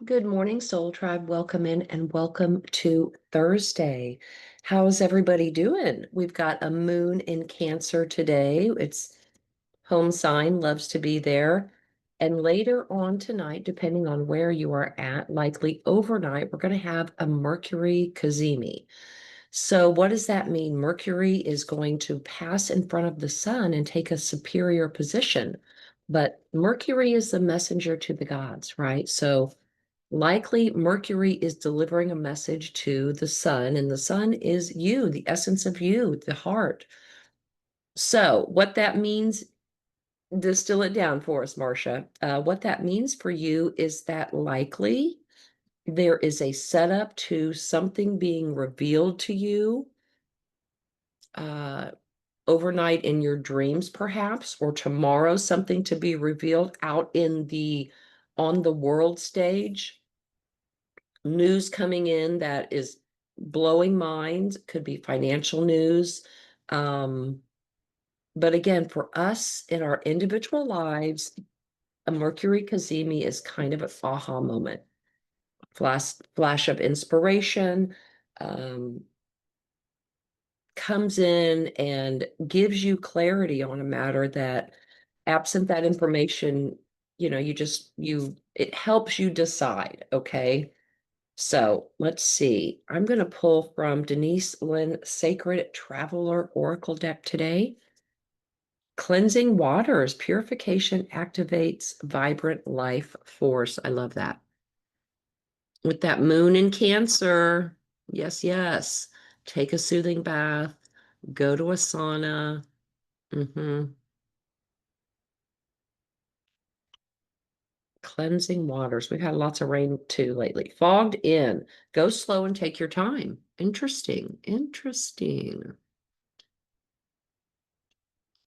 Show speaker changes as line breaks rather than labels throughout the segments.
Good morning, Soul Tribe. Welcome in and welcome to Thursday. How's everybody doing? We've got a moon in Cancer today. It's home sign, loves to be there. And later on tonight, depending on where you are at, likely overnight, we're going to have a Mercury Cazimi. So, what does that mean? Mercury is going to pass in front of the sun and take a superior position. But Mercury is the messenger to the gods, right? So, likely Mercury is delivering a message to the sun, and the sun is you, the essence of you, the heart. So, what that means, distill it down for us, Marsha. What that means for you is that likely there is a setup to something being revealed to you uh, overnight in your dreams, perhaps, or tomorrow, something to be revealed out in the on the world stage. News coming in that is blowing minds, could be financial news. Um, but again, for us in our individual lives, a Mercury Cazimi is kind of an aha moment, flash of inspiration, um, comes in and gives you clarity on a matter that, absent that information, it helps you decide, okay? So let's see. I'm going to pull from Denise Lynn Sacred Traveler Oracle deck today. Cleansing waters, purification activates vibrant life force. I love that. With that moon in Cancer, yes, yes. Take a soothing bath, go to a sauna. Cleansing waters. We've had lots of rain too lately. Fogged in. Go slow and take your time. Interesting. Interesting.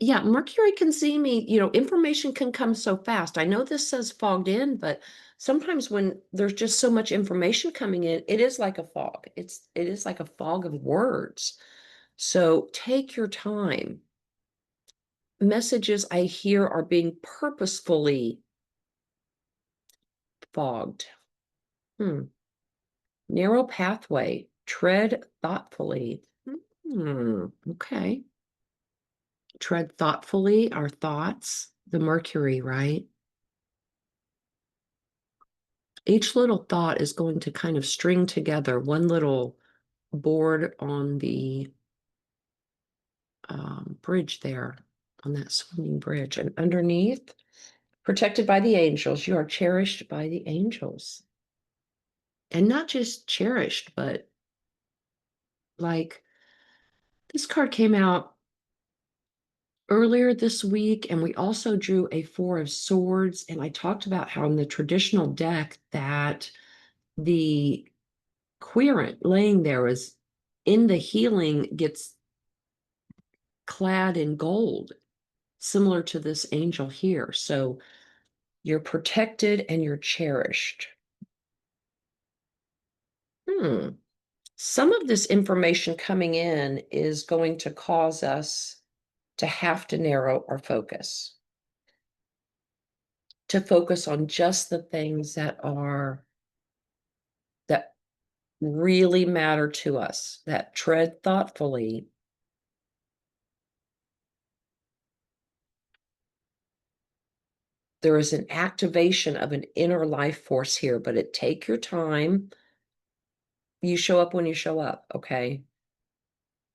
Yeah, Mercury can see me, information can come so fast. I know this says fogged in, but sometimes when there's just so much information coming in, it is like a fog. It is like a fog of words. So take your time. Messages I hear are being purposefully fogged. Hmm. Narrow pathway. Tread thoughtfully. Okay. Tread thoughtfully, our thoughts, the Mercury, right? Each little thought is going to kind of string together one little board on the bridge there, on that swinging bridge. And underneath, protected by the angels, you are cherished by the angels. And not just cherished, but like this card came out earlier this week, and we also drew a Four of Swords. And I talked about how in the traditional deck that the querent laying there is in the healing gets clad in gold, similar to this angel here. So you're protected and you're cherished. Hmm. Some of this information coming in is going to cause us to have to narrow our focus, to focus on just the things that really matter to us, that tread thoughtfully. There is an activation of an inner life force here, but take your time. You show up when you show up, okay?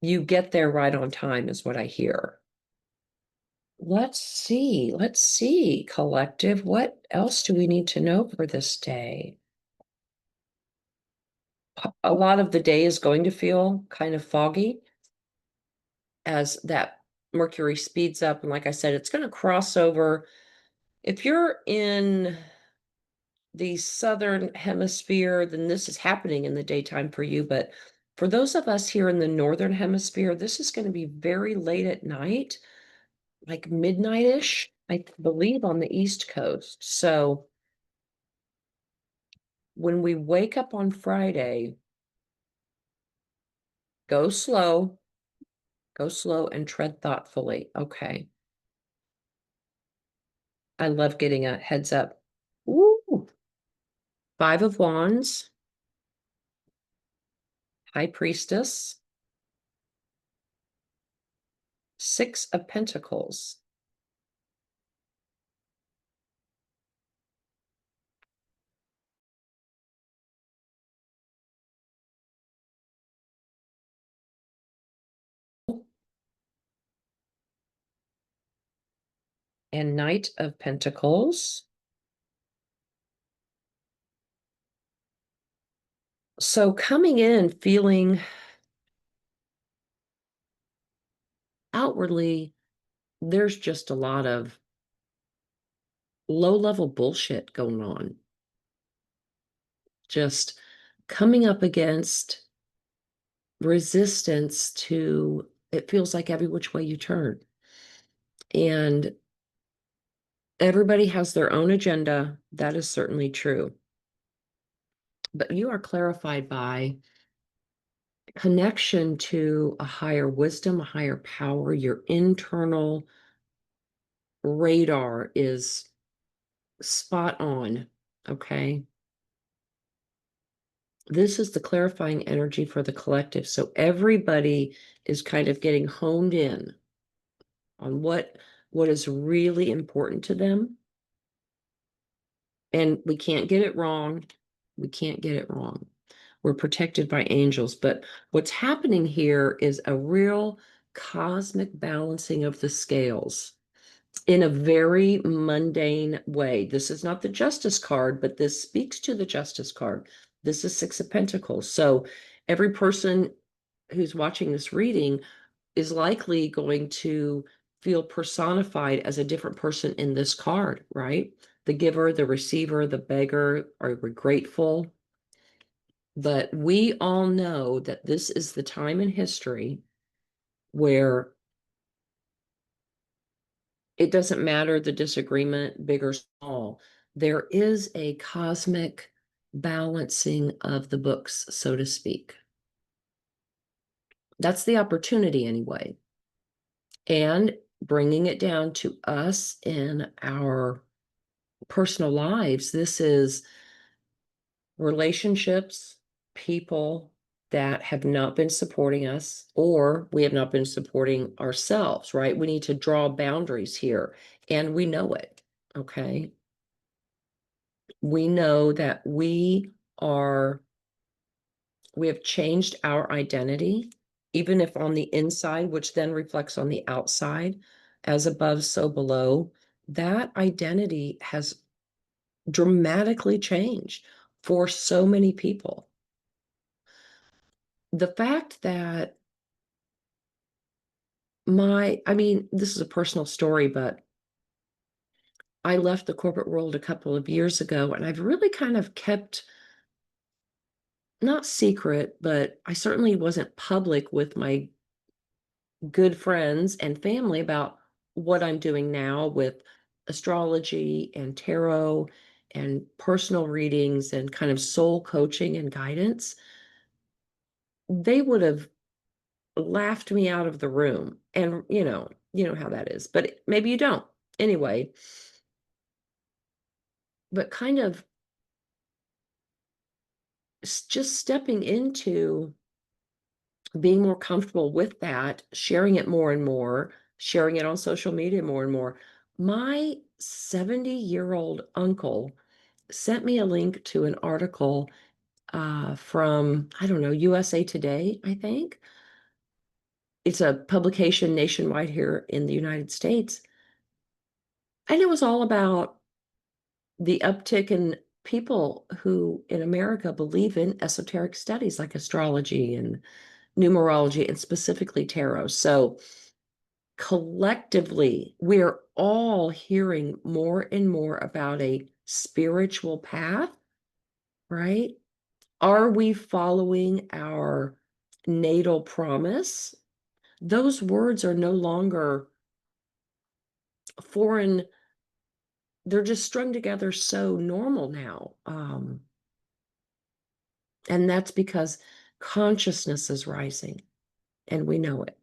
You get there right on time is what I hear. Let's see, collective. What else do we need to know for this day? A lot of the day is going to feel kind of foggy as that Mercury speeds up. And like I said, it's going to cross over. If you're in the southern hemisphere, then this is happening in the daytime for you. But for those of us here in the northern hemisphere, this is going to be very late at night, like midnight-ish, I believe, on the East Coast. So when we wake up on Friday, go slow, go slow and tread thoughtfully. Okay. I love getting a heads up. Ooh. Five of Wands, High Priestess, Six of Pentacles, and Knight of Pentacles. So coming in feeling outwardly, there's just a lot of low-level bullshit going on. Just coming up against resistance to, it feels like every which way you turn. And everybody has their own agenda. That is certainly true. But you are clarified by connection to a higher wisdom, a higher power. Your internal radar is spot on. Okay. This is the clarifying energy for the collective. So everybody is kind of getting honed in on what is really important to them. And we can't get it wrong. We can't get it wrong. We're protected by angels. But what's happening here is a real cosmic balancing of the scales in a very mundane way. This is not the Justice card, but this speaks to the Justice card. This is Six of Pentacles. So every person who's watching this reading is likely going to feel personified as a different person in this card, right? The giver, the receiver, the beggar, are we grateful? But we all know that this is the time in history where it doesn't matter the disagreement, big or small. There is a cosmic balancing of the books, so to speak. That's the opportunity anyway. And bringing it down to us in our personal lives, this is relationships, people that have not been supporting us, or we have not been supporting ourselves, right? We need to draw boundaries here, and we know it, okay? We know that we have changed our identity, even if on the inside, which then reflects on the outside, as above, so below. That identity has dramatically changed for so many people. The fact that this is a personal story, but I left the corporate world a couple of years ago, and I've really kind of kept, not secret, but I certainly wasn't public with my good friends and family about what I'm doing now with astrology and tarot and personal readings and kind of soul coaching and guidance. They would have laughed me out of the room. And you know how that is, but maybe you don't. Anyway, but kind of just stepping into being more comfortable with that, sharing it more and more, sharing it on social media more and more. My 70-year-old uncle sent me a link to an article from, I don't know, USA Today, I think. It's a publication nationwide here in the United States. And it was all about the uptick in people who in America believe in esoteric studies like astrology and numerology and specifically tarot. So collectively, we're all hearing more and more about a spiritual path, right? Are we following our natal promise? Those words are no longer foreign. They're just strung together so normal now. And that's because consciousness is rising, and we know it,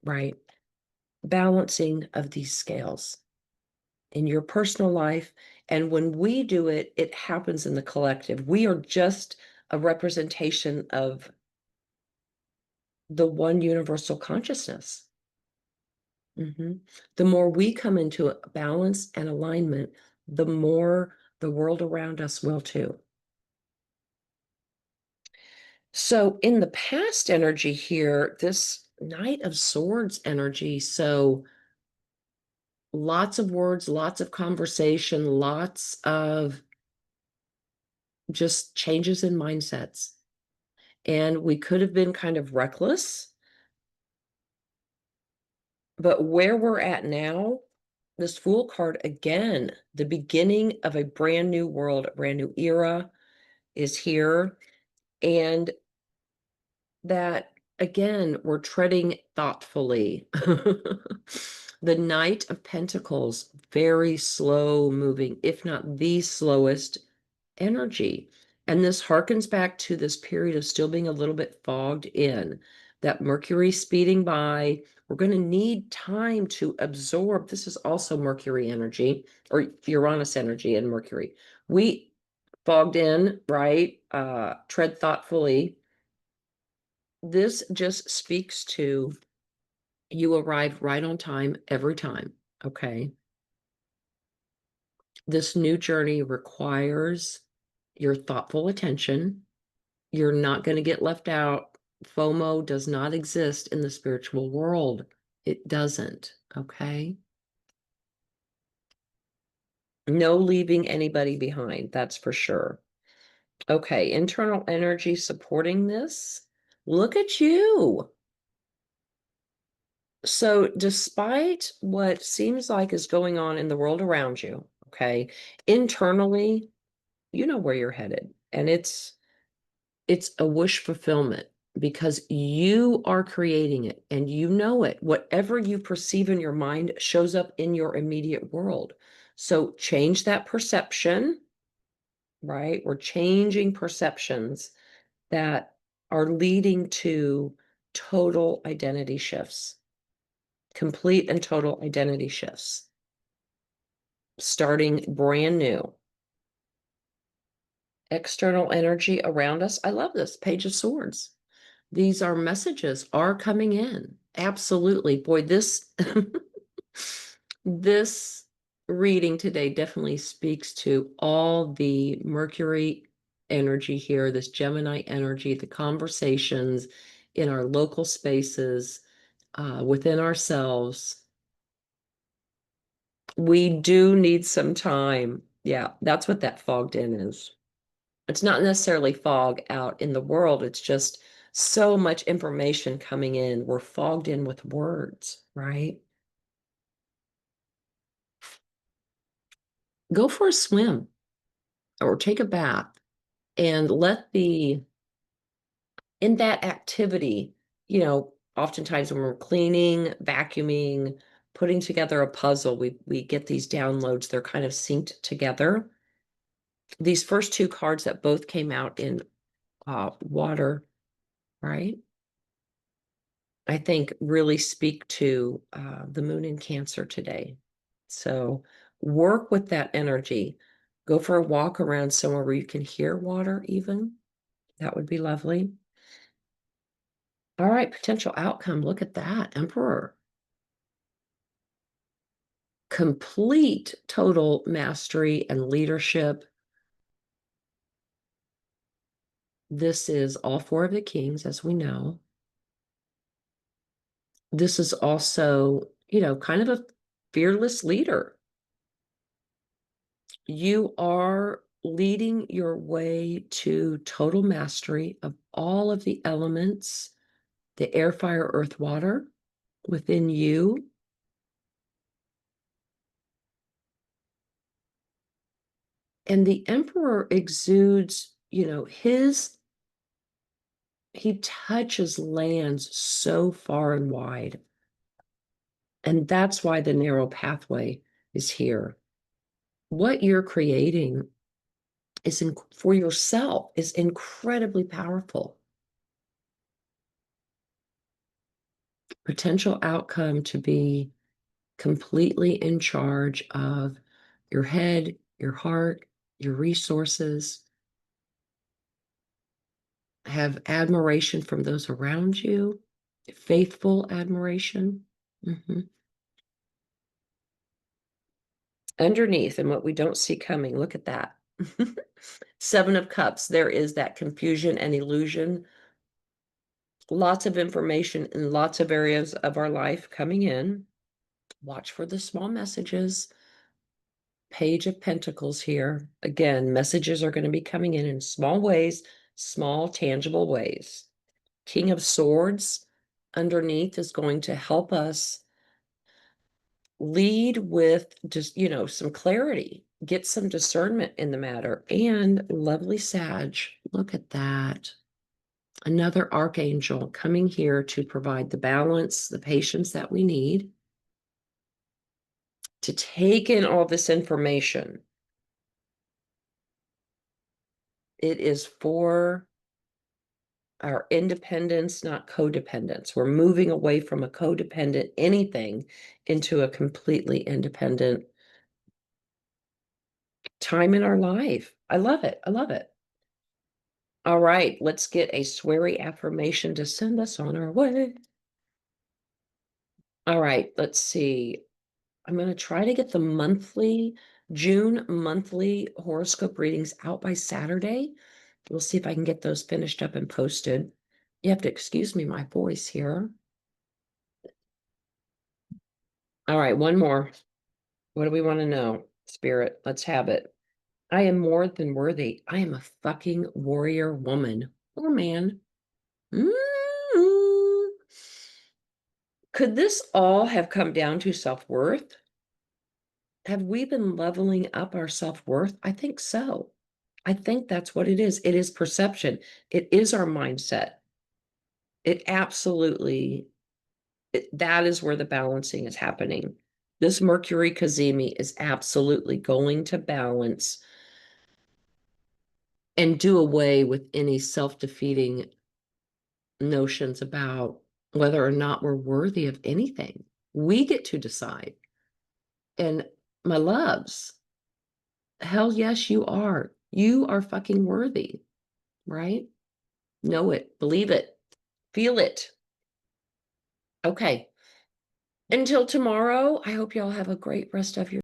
right? Balancing of these scales in your personal life And when we do it, it happens in the collective. We are just a representation of the one universal consciousness. The more we come into a balance and alignment, the more the world around us will too. So in the past energy here, this Knight of Swords energy, so lots of words, lots of conversation, lots of just changes in mindsets. And we could have been kind of reckless, but where we're at now, this Fool card again, the beginning of a brand new world, a brand new era is here. And that again, we're treading thoughtfully. The Knight of Pentacles, very slow moving, if not the slowest energy. And this harkens back to this period of still being a little bit fogged in, that Mercury speeding by. We're going to need time to absorb. This is also Mercury energy or Uranus energy and Mercury. We fogged in, right? Tread thoughtfully. This just speaks to you arrive right on time every time. Okay. This new journey requires your thoughtful attention. You're not going to get left out. FOMO does not exist in the spiritual world. It doesn't. Okay. No leaving anybody behind. That's for sure. Okay. Internal energy supporting this. Look at you. So, despite what seems like is going on in the world around you, okay, internally, you know where you're headed. And it's a wish fulfillment because you are creating it and you know it. Whatever you perceive in your mind shows up in your immediate world. So change that perception, right? We're changing perceptions that are leading to total identity shifts, complete and total identity shifts, starting brand new. External energy around us. I love this Page of Swords. These are messages are coming in. Absolutely. Boy, this this reading today definitely speaks to all the Mercury energy here, this Gemini energy, the conversations in our local spaces, within ourselves. We do need some time. Yeah, that's what that fogged in is. It's not necessarily fog out in the world. It's just so much information coming in. We're fogged in with words, right? Go for a swim or take a bath and let in that activity, oftentimes when we're cleaning, vacuuming, putting together a puzzle, we get these downloads. They're kind of synced together. These first two cards that both came out in water, right? I think really speak to the moon in Cancer today. So work with that energy. Go for a walk around somewhere where you can hear water even. That would be lovely. All right, potential outcome. Look at that, Emperor. Complete total mastery and leadership. This is all four of the kings, as we know. This is also, kind of a fearless leader. You are leading your way to total mastery of all of the elements, the air, fire, earth, water within you. And the emperor exudes, he touches lands so far and wide. And that's why the narrow pathway is here. What you're creating for yourself is incredibly powerful. Potential outcome to be completely in charge of your head, your heart, your resources. Have admiration from those around you, faithful admiration. Mhm. Underneath, and what we don't see coming, look at that. Seven of Cups, there is that confusion and illusion. Lots of information in lots of areas of our life coming in. Watch for the small messages. Page of Pentacles here. Again, messages are going to be coming in small ways, small, tangible ways. King of Swords underneath is going to help us lead with just, some clarity, get some discernment in the matter. And lovely Sag, look at that. Another archangel coming here to provide the balance, the patience that we need to take in all this information. It is for our independence, not codependence. We're moving away from a codependent anything into a completely independent time in our life. I love it. I love it. All right, let's get a sweary affirmation to send us on our way. All right, let's see. I'm going to try to get the June monthly horoscope readings out by Saturday. We'll see if I can get those finished up and posted. You have to excuse me, my voice here. All right, one more. What do we want to know? Spirit, let's have it. I am more than worthy. I am a fucking warrior woman or man. Mm. Could this all have come down to self-worth? Have we been leveling up our self-worth? I think so. I think that's what it is. It is perception. It is our mindset. It absolutely, that is where the balancing is happening. This Mercury Cazimi is absolutely going to balance and do away with any self-defeating notions about whether or not we're worthy of anything. We get to decide. And my loves, hell yes, you are. You are fucking worthy, right? Know it, believe it, feel it. Okay. Until tomorrow, I hope y'all have a great rest of your